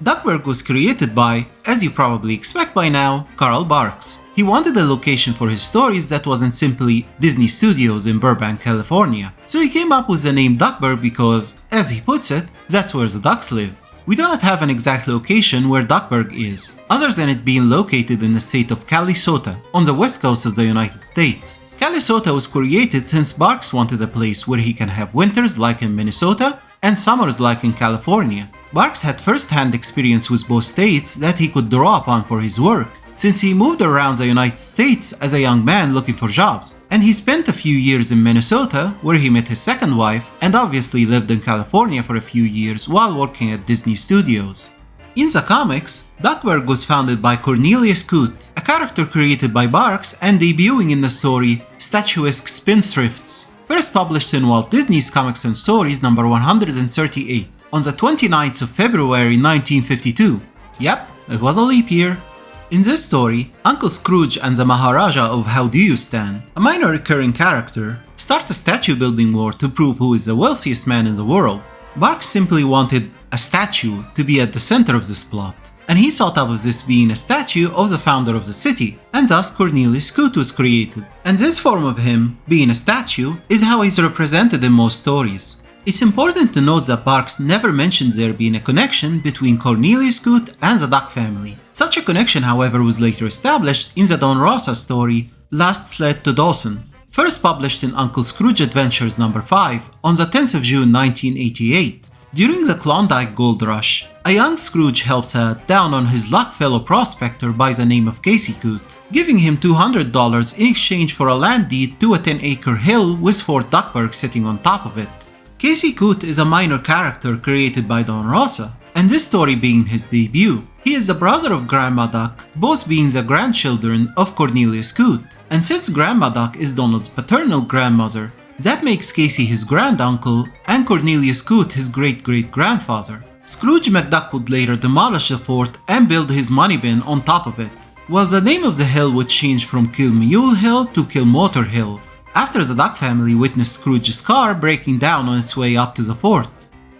Duckburg was created by, as you probably expect by now, Carl Barks. He wanted a location for his stories that wasn't simply Disney Studios in Burbank, California. So he came up with the name Duckburg because, as he puts it, that's where the ducks lived. We do not have an exact location where Duckburg is, other than it being located in the state of California, on the west coast of the United States. California was created since Barks wanted a place where he can have winters like in Minnesota and summers like in California. Barks had first-hand experience with both states that he could draw upon for his work, since he moved around the United States as a young man looking for jobs, and he spent a few years in Minnesota where he met his second wife and obviously lived in California for a few years while working at Disney Studios. In the comics, Duckburg was founded by Cornelius Coot, a character created by Barks and debuting in the story Statuesque Spinstrifts, first published in Walt Disney's Comics and Stories number 138 on the 29th of February 1952. Yep, it was a leap year. In this story, Uncle Scrooge and the Maharaja of How Do You Stand, a minor recurring character, start a statue building war to prove who is the wealthiest man in the world. Barks simply wanted a statue to be at the center of this plot, and he thought up of this being a statue of the founder of the city, and thus Cornelius Coot was created. And this form of him, being a statue, is how he's represented in most stories. It's important to note that Barks never mentions there being a connection between Cornelius Coot and the Duck family. Such a connection, however, was later established in the Don Rosa story Last Sled to Dawson, first published in Uncle Scrooge Adventures number 5 on the 10th of June 1988. During the Klondike Gold Rush, a young Scrooge helps a down-on-his-luck fellow prospector by the name of Casey Coot, giving him $200 in exchange for a land deed to a 10-acre hill with Fort Duckburg sitting on top of it. Casey Coot is a minor character created by Don Rosa, and this story being his debut. He is the brother of Grandma Duck, both being the grandchildren of Cornelius Coot, and since Grandma Duck is Donald's paternal grandmother, that makes Casey his granduncle and Cornelius Coot his great-great-grandfather. Scrooge McDuck would later demolish the fort and build his money bin on top of it, while the name of the hill would change from Kill Mule Hill to Kill Motor Hill, after the Duck family witnessed Scrooge's car breaking down on its way up to the fort.